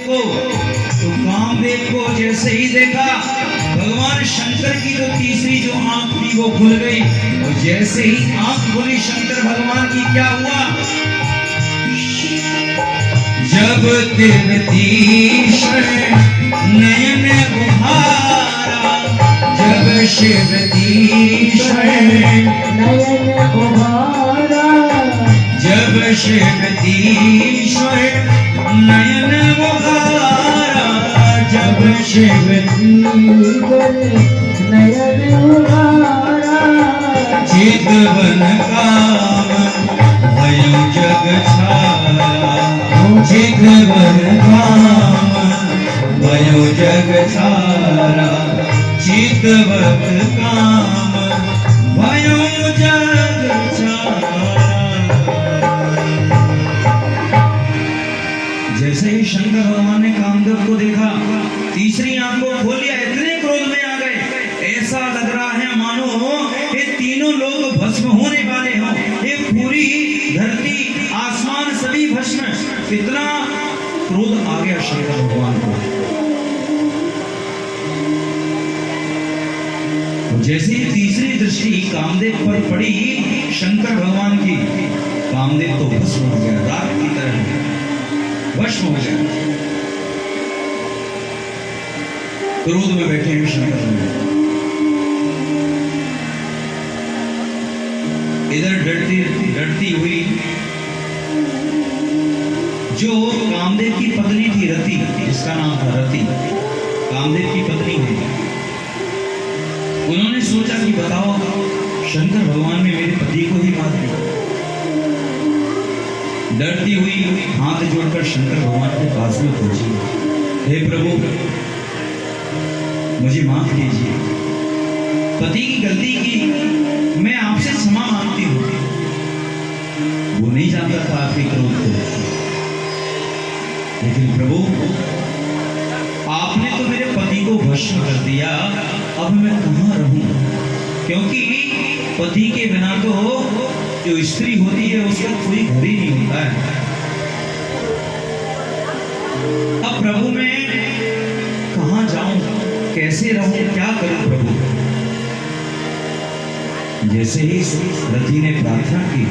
को, तो कामदेव को जैसे ही देखा भगवान शंकर की जो तीसरी जो आंख थी वो खुल गई, और जैसे ही आंख खुली शंकर भगवान की, क्या हुआ? जब देवतीश्वर नयन उभारा, जब शिवतीश्वर नयन उभारा, जब शिवतीश्वर नयन उभारा, जब शिवतीश्वर नयन उभारा, चितवन काम भयो जग छाया, चितवन काम भयो जग छाया, चितवन काम भयो जग छाया। जैसे ही शंकर भगवान ने कामदेव को देखा, तीसरी आंख को खोल लिया, इतने क्रोध में आ गए, ऐसा लग रहा है मानो ये तीनों लोग भस्म होने वाले हों, ये पूरी धरती आसमान सभी भस्म। इतना क्रोध आ गया शंकर भगवान को। जैसे ही तीसरी दृष्टि कामदेव पर पड़ी शंकर भगवान की, कामदेव तो भस्म हो गया, राख की तरह भस्म हो गया। क्रोध में बैठे हैं शंकर भगवान, इधर डरती हुई जो कामदेव की पत्नी थी रति, जिसका नाम था रति, कामदेव की पत्नी है, उन्होंने सोचा कि बताओ शंकर भगवान ने मेरे पति को ही मार दिया। डरती हुई हाथ जोड़कर शंकर भगवान के पास में पहुंची, हे प्रभु मुझे माफ कीजिए, पति की गलती की मैं आपसे क्षमा मांगती हूँ। वो नहीं जानता था आपके क्रोध को, लेकिन प्रभु आपने तो मेरे पति को भस्म कर दिया, अब मैं कहाँ रहूं? क्योंकि पति के बिना तो जो स्त्री होती है उसका कोई घर ही नहीं होता है। अब प्रभु मैं कहाँ जाऊं, कैसे रहूं, क्या करूं प्रभु? जैसे ही रति ने प्रार्थना की,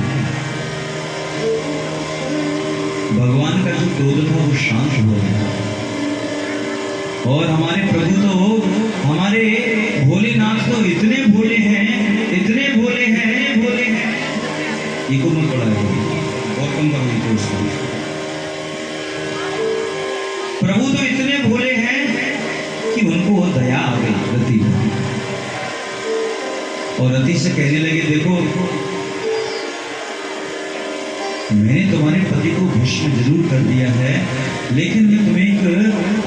भगवान का जो क्रोध था वो शांत हो गया, और हमारे प्रभु तो, हमारे भोलेनाथ तो इतने भोले हैं, इतने भोले हैं, भोले हैं। ये को मत पड़ा है और कम कर देते उसको। प्रभु तो इतने भोले हैं कि उनको दया आ गई रति, और रति से कहने लगे, देखो मैंने तुम्हारे पति को भस्म जरूर कर दिया है, लेकिन मैं तुम्हें एक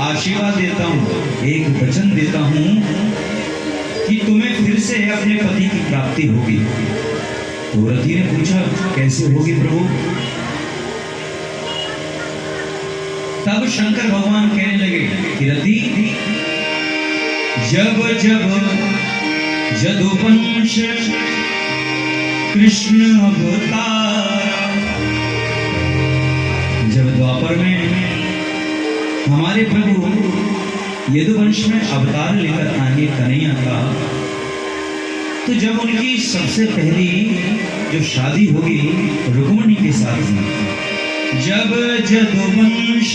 आशीर्वाद देता हूँ, एक वचन देता हूँ कि तुम्हें फिर से अपने पति की प्राप्ति होगी। तो रति ने पूछा, कैसे होगी प्रभु? तब शंकर भगवान कहने लगे कि रति, जब जब जदुवंश कृष्ण अवतार, जब द्वापर में हमारे प्रभु यदुवंश में अवतार लेकर आएंगे कन्हैया का, तो जब उनकी सबसे पहली जो शादी होगी रुक्मिणी के साथ, जब यदुवंश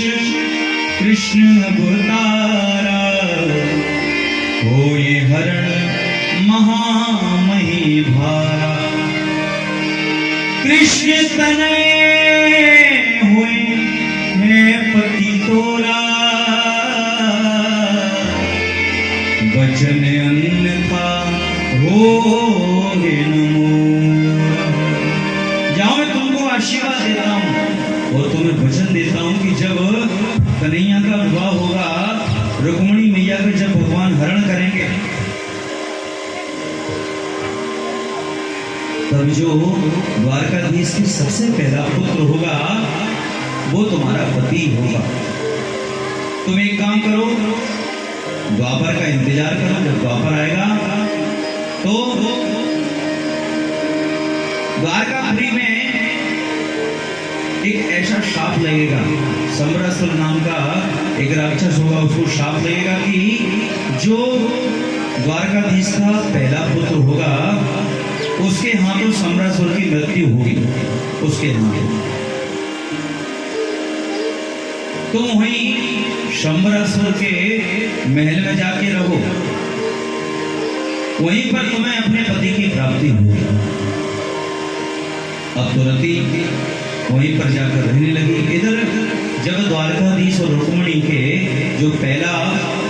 कृष्ण अवतारा, होए हरण महामही भारा, कृष्ण तनय हुए है पति तोरा, वचन अन्यथा हो नमो। जाओ मैं तुमको आशीर्वाद देता हूँ और तुम्हें वचन देता हूँ कि जब कन्हैया का विवाह होगा, रुक्मिणी मैया का जब भगवान हरण करेंगे, तब जो द्वारकाधीश की सबसे पहला पुत्र होगा वो तुम्हारा पति होगा। तुम एक काम करो, द्वापर का इंतजार करो, जब द्वापर आएगा तो द्वारकापुरी में एक ऐसा शाप लगेगा, समरसुर नाम का एक राक्षस होगा, उसको शाप लगेगा कि जो द्वारकाधीश का पहला पुत्र होगा उसके हाथों सम्रासुर की मृत्यु होगी, उसके हाथों। तुम वहीं सम्रासुर के महल में जाके रहो, वहीं पर तुम्हें अपने पति की प्राप्ति होगी। अब तुरंत ही वहीं पर जाकर रहने लगी। इधर जब द्वारकाधीश और रुक्मिणी के जो पहला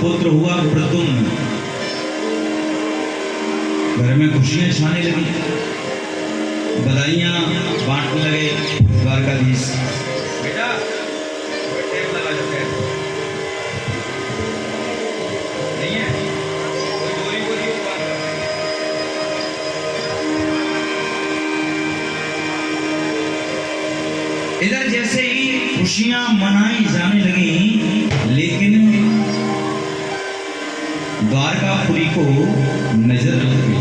पुत्र हुआ प्रद्युम्न, घर में खुशियां छाने लगी, बधाइयां बांटने लगे द्वारकाधीश। बेटा लगा जो है नहीं है, कोई चोरी वोरी हो बात कर। इधर जैसे ही खुशियां मनाई जाने लगी, लेकिन द्वारकापुरी को नजर लग गई।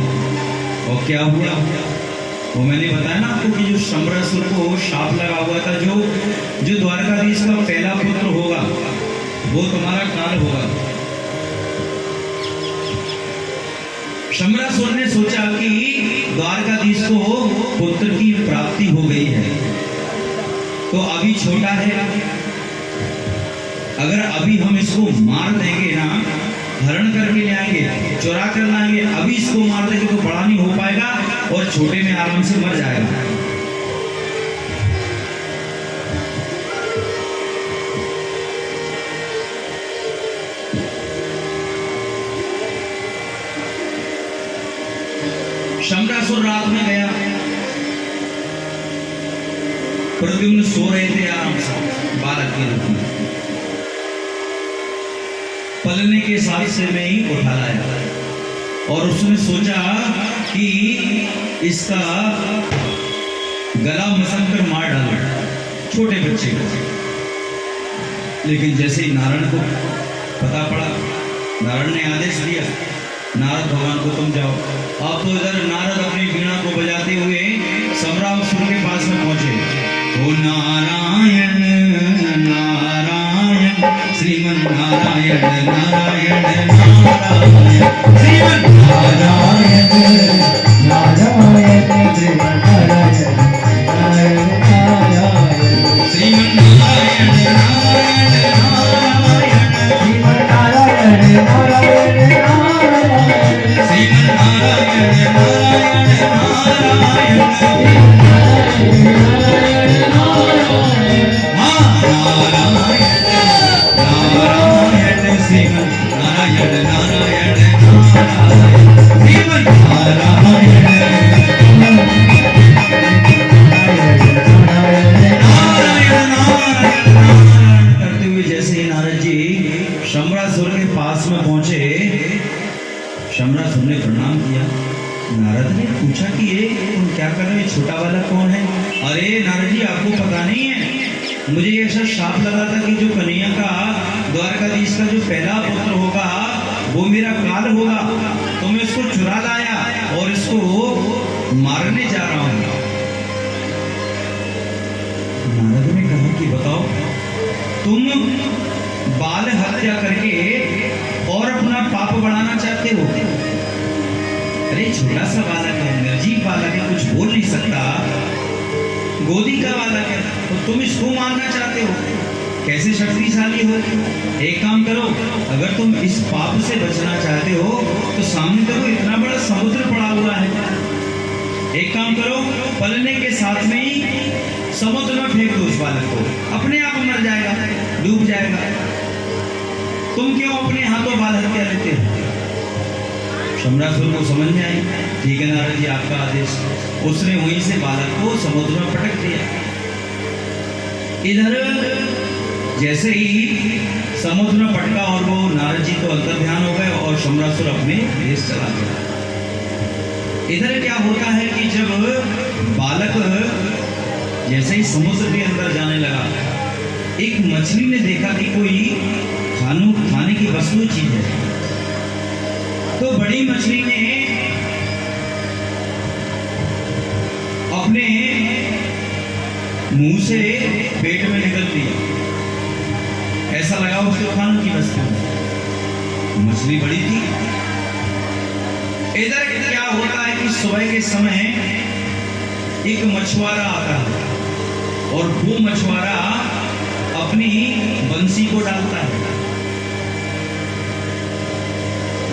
और क्या हुआ वो मैंने बताया ना आपको कि जो सम्रासुर को शाप लगा हुआ था, जो द्वारकाधीश का पहला पुत्र होगा वो तुम्हारा काल होगा। सम्रासुर ने सोचा कि द्वारकाधीश को पुत्र की प्राप्ति हो गई है, तो अभी छोटा है, अगर अभी हम इसको मार देंगे ना, हरण करके ले आएंगे, चुरा कर लाएंगे, अभी इसको मार देंगे तो बड़ा नहीं हो पाएगा और छोटे में आराम से मर जाएगा। सम्रासुर रात में गया, प्रद्युम्न सो रहे थे आराम से बालक के रूप में, पलने के साथ से में ही उठा लाया और उसने सोचा कि इसका गला मसल कर मार डालो, छोटे बच्चे को। लेकिन जैसे ही नारायण को पता पड़ा, नारायण ने आदेश दिया नारद भगवान को, तुम जाओ। आप तो इधर नारद अपनी वीणा को बजाते हुए सम्रासुर के पास में पहुंचे। ओ नारायण नारायण श्रीमन नारायण नारायण नारायण श्रीमन नारायण नारायण श्रीमन नारायण नारायण नारायण श्रीमन नारायण नारायण नारायण श्रीमन नारायण नारायण नारायण श्रीमन नारायण नारायण नारायण करते हुए जैसे ही नारद जी सम्रासुर के पास में पहुंचे, सम्रासुर ने प्रणाम किया। नारद ने पूछा कि ये तुम क्या कर रहे हो, छोटा वाला कौन है? अरे नारद जी आपको पता नहीं है, मुझे ऐसा शाप लगा था कि जो कन्हैया का द्वारकाधीश का जो पहला पुत्र होगा वो मेरा काल होगा, तो मैं इसको चुरा लाया और इसको मारने जा रहा हूं। नारद ने कहा कि बताओ, तुम बाल हत्या करके और अपना पाप बढ़ाना चाहते हो? अरे छोटा सा बालक है, निर्जीव बालक है, कुछ बोल नहीं सकता, गोदी का बालक है, तो तुम इसको मारना चाहते हो? कैसे शक्तिशाली हो? एक काम करो, अगर तुम इस पाप से बचना चाहते हो तो सामने देखो इतना बड़ा समुद्र पड़ा हुआ है, एक काम करो, पलने के साथ में ही समुद्र में फेंक दो उस बालक को, अपने आप मर जाएगा, डूब जाएगा। तुम क्यों अपने हाथों बाल हत्या लेते हो? सम्रासुर को समझ में आई, ठीक है नारद जी आपका आदेश। उसने वहीं से बालक को समुद्र में पटक दिया। इधर जैसे ही समुद्र में पटका और वो नारद जी तो अंतर्ध्यान हो गए और सम्रासुर अपने देश चला गया। इधर क्या होता है कि जब बालक जैसे ही समुद्र के अंदर जाने लगा, एक मछली ने देखा कि कोई खाने की वस्तु चीज है, तो बड़ी मछली ने अपने मुंह से पेट में निकल दिया। ऐसा लगा अबू सुफियान की बस्ती में मछली बड़ी थी। इधर क्या होता है कि सुबह के समय एक मछुआरा आता है और वो मछुआरा अपनी बंसी को डालता है।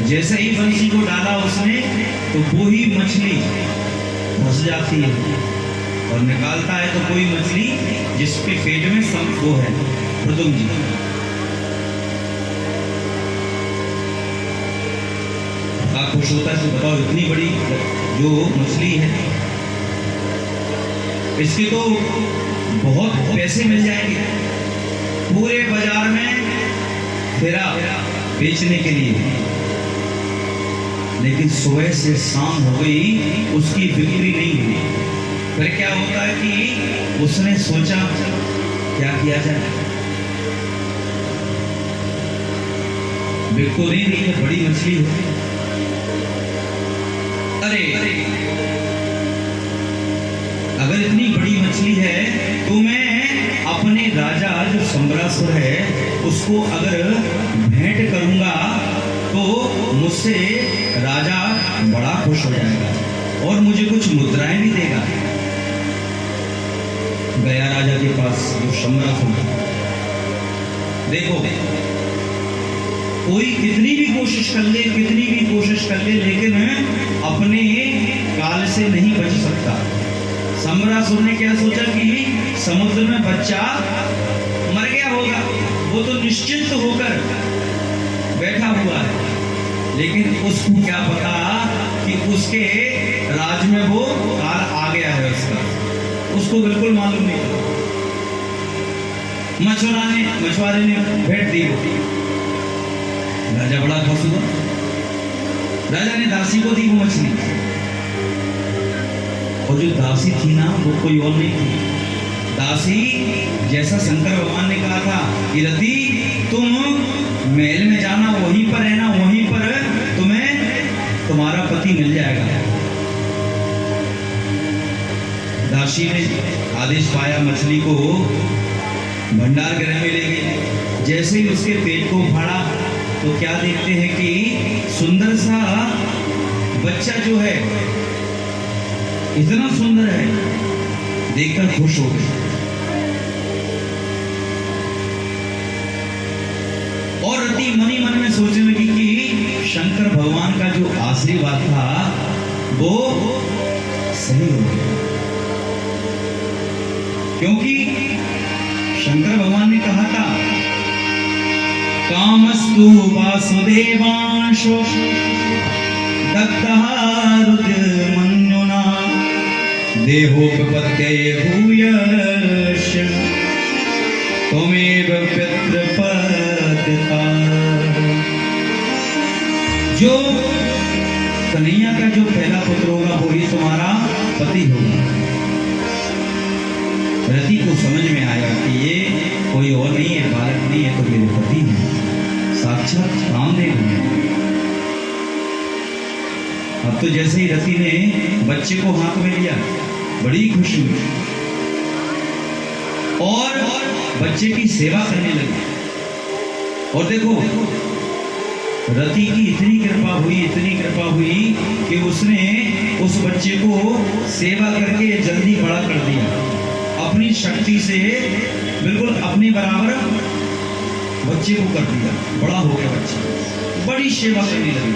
जैसे ही बंसी को डाला उसने तो वो ही मछली फंस जाती है और निकालता है तो कोई मछली जिसके पेट में वो है प्रदुम जी। खुश होता है तो बताओ, इतनी बड़ी जो मछली है इसके तो बहुत पैसे मिल जाएंगे, पूरे बाजार में फिरा बेचने के लिए। लेकिन सुबह से शाम हो गई, उसकी बिक्री नहीं हुई। फिर क्या होता है कि उसने सोचा क्या किया जाए, बिक तो नहीं रही है, बड़ी मछली है। अरे अगर इतनी बड़ी मछली है तो मैं अपने राजा जो सम्रासुर है उसको अगर भेंट करूंगा तो मुझसे राजा बड़ा खुश हो जाएगा और मुझे कुछ मुद्राएं भी देगा। गया राजा के पास जो सम्रासुर, देखो कोई कितनी भी कोशिश कर ले, कितनी भी कोशिश कर ले, लेकिन अपने काल से नहीं बच सकता। सम्रासुर ने क्या सोचा कि समुद्र में बच्चा मर गया होगा, वो तो निश्चिंत होकर बैठा हुआ है, लेकिन उसको क्या पता कि उसके राज में वो काल आ गया है उसका, उसको बिल्कुल मालूम नहीं था। मछुआरे ने भेंट दी होती, राजा बड़ा खुश हुआ। राजा ने दासी को दी वो मछली, और जो दासी थी ना वो कोई और नहीं थी। दासी जैसा शंकर भगवान ने कहा था कि रति तुम महल में जाना, वहीं पर रहना, वहीं पर तुम्हें तुम्हारा पति मिल जाएगा। दासी ने आदेश पाया, मछली को भंडार गृह में ले गई। जैसे ही उसके पेट को फाड़ा तो क्या देखते हैं कि सुंदर सा बच्चा जो है, इतना सुंदर है, देखकर खुश हो गए। और रति मनी मन में सोचने लगी कि शंकर भगवान का जो आशीर्वाद था वो सही हो गया, क्योंकि शंकर भगवान ने कहा था कामस्तु वासुदेवांशो दत्तः रुद्रमन्युना देहोपपत्तये भूयस्य त्वमेव पितृपदता। जो कन्हैया का जो पहला पुत्र होगा वो ही तुम्हारा पति होगा। रति को समझ में आया कि ये कोई और नहीं है, बालक नहीं है, तो मेरे पति है, साक्षात कामदेव है। अब तो जैसे ही रति ने बच्चे को हाथ में लिया, बड़ी खुशी हुई और बच्चे की सेवा करने लगी। और देखो रति की इतनी कृपा हुई, इतनी कृपा हुई कि उसने उस बच्चे को सेवा करके जल्दी बड़ा कर दिया। अपनी शक्ति से बिल्कुल अपने बराबर बच्चे को कर दिया, बड़ा हो गया बच्चा, बड़ी सेवा करने लगी।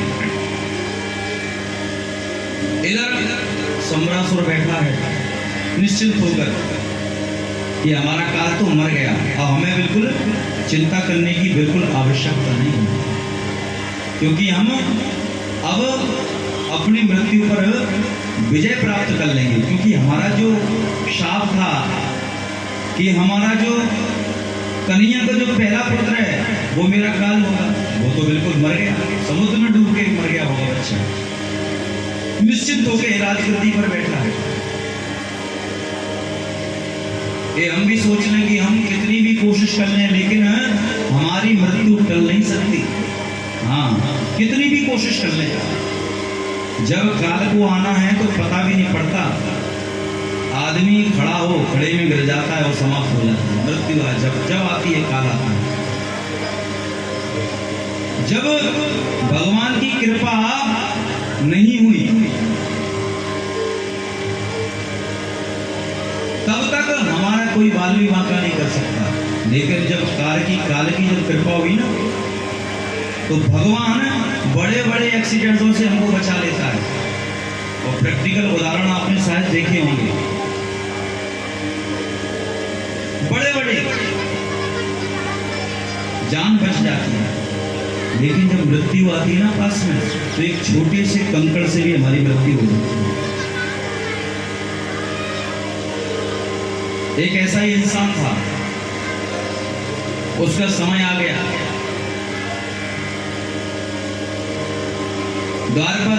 इधर सम्रासुर बैठा है निश्चिंत होकर कि हमारा काल तो मर गया, अब हमें बिल्कुल चिंता करने की बिल्कुल आवश्यकता नहीं है, क्योंकि हम अब अपनी मृत्यु पर विजय प्राप्त कर लेंगे। क्योंकि हमारा जो शाप था कि हमारा जो कन्हैया का जो पहला पुत्र है वो मेरा काल होगा, वो तो बिल्कुल मर गया, समुद्र में डूब के मर गया होगा बच्चा। निश्चिंत होकर राजगद्दी पर बैठा है। ये हम भी सोच लें कि हम कितनी भी कोशिश कर लें, लेकिन हमारी मृत्यु टल नहीं सकती। हाँ, कितनी भी कोशिश कर लें, जब काल को आना है तो पता भी नहीं पड़ता। आदमी खड़ा हो, खड़े में गिर जाता है और समाप्त हो जाता है। मृत्यु जब जब आती है, काल आता है। जब भगवान की कृपा नहीं हुई तब तक हमारा कोई बाल भी बांका नहीं कर सकता। लेकिन जब काल की जब कृपा हुई ना, तो भगवान बड़े बड़े एक्सीडेंटों से हमको बचा लेता है। और प्रैक्टिकल उदाहरण आपने शायद देखे होंगे, बड़े बड़े जान बच जाती है। लेकिन जब मृत्यु आती है ना पास में, तो एक छोटे से कंकड़ से भी हमारी मृत्यु हो जाती है। एक ऐसा ही इंसान था, उसका समय आ गया, द्वार पर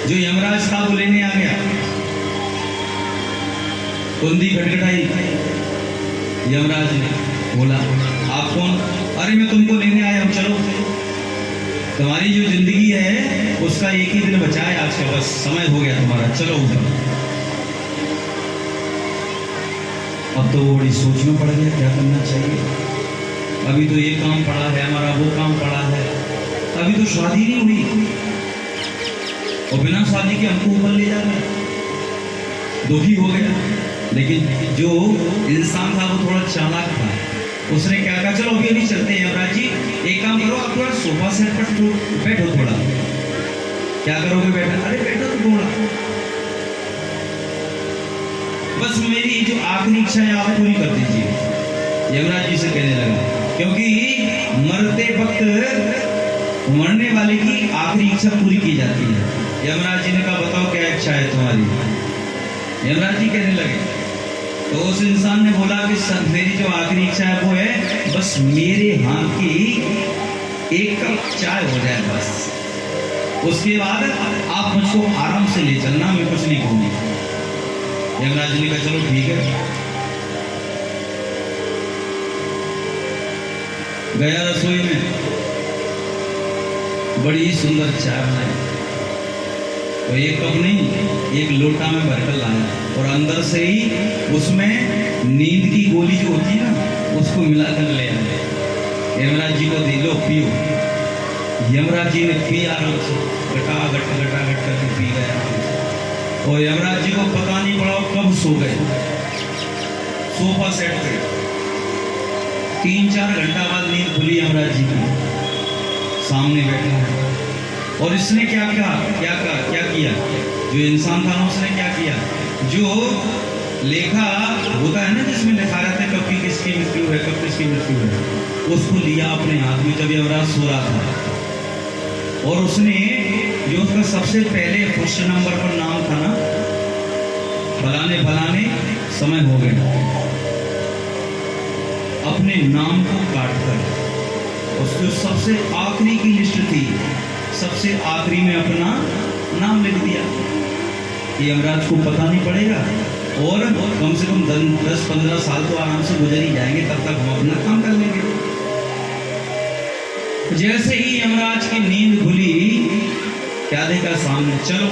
जो यमराज था वो लेने आ गया। कुंडी खटखटाई, यमराज ने बोला आप कौन? अरे मैं तुमको लेने आया हूं, चलो। तुम्हारी जो जिंदगी है उसका एक ही दिन बचा है आज का, बस समय हो गया तुम्हारा, चलो ऊपर। अब तो वो बड़ी सोच में पड़ गया क्या करना चाहिए। अभी तो ये काम पड़ा है हमारा, वो काम पड़ा है, अभी तो शादी नहीं हुई और बिना शादी के हमको ऊपर ले जा रहे हैं। दुखी हो गया। लेकिन जो इंसान था वो थोड़ा चालाक था, उसने क्या कहा, चलो अभी अभी चलते हैं यमराज जी, एक काम करो आप थोड़ा सोफा सेट पर बैठो थोड़ा। क्या करोगे बैठा? अरे बैठो तो थोड़ा, बस मेरी जो आखिरी इच्छा है आप पूरी कर दीजिए। यमराज जी से कहने लगा, क्योंकि मरते वक्त मरने वाले की आखिरी इच्छा पूरी की जाती है। यमराज जी ने कहा बताओ क्या इच्छा है तुम्हारी? यमराज जी कहने लगे, तो उस इंसान ने बोला कि सर मेरी जो आखिरी इच्छा है वो है बस मेरे हाथ की एक कप चाय हो जाए बस, उसके बाद आप मुझको आराम से ले चलना, मैं कुछ नहीं कहूंगी। यमराज जी ने कहा चलो ठीक है। गया रसोई में, बड़ी सुंदर चाय बनाई, तो एक कप नहीं एक लोटा में भरकर लाया और अंदर से ही उसमें नींद की गोली जो होती है ना उसको मिलाकर ले आए। यमराज जी को दे, लो पियो। यमराज जी ने पी आराम से, गटा करके पी गया। और यमराज जी को पता नहीं पड़ा कब सो गए। सोफा सेट पे 3-4 घंटा बाद नींद खुली यमराज जी की, सामने बैठा है। और इसने क्या किया? जो इंसान था ना उसने क्या किया, जो लेखा होता है ना जिसमें लिखा रहता है कब की किसकी मृत्यु है, कब किसकी मृत्यु है, उसको लिया अपने हाथ में जब यमराज सो रहा था। और उसने जो उसका सबसे पहले क्वेश्चन नंबर पर नाम था ना, फलाने समय हो गया, अपने नाम को काट कर उसको सबसे आखिरी की लिस्ट थी, सबसे आखिरी में अपना नाम लिख दिया। यमराज को पता नहीं पड़ेगा और कम से कम 10-15 साल तो आराम से गुजर ही जाएंगे, तब तक हम अपना काम कर लेंगे। जैसे ही यमराज की नींद खुली, क्या देखा सामने, चलो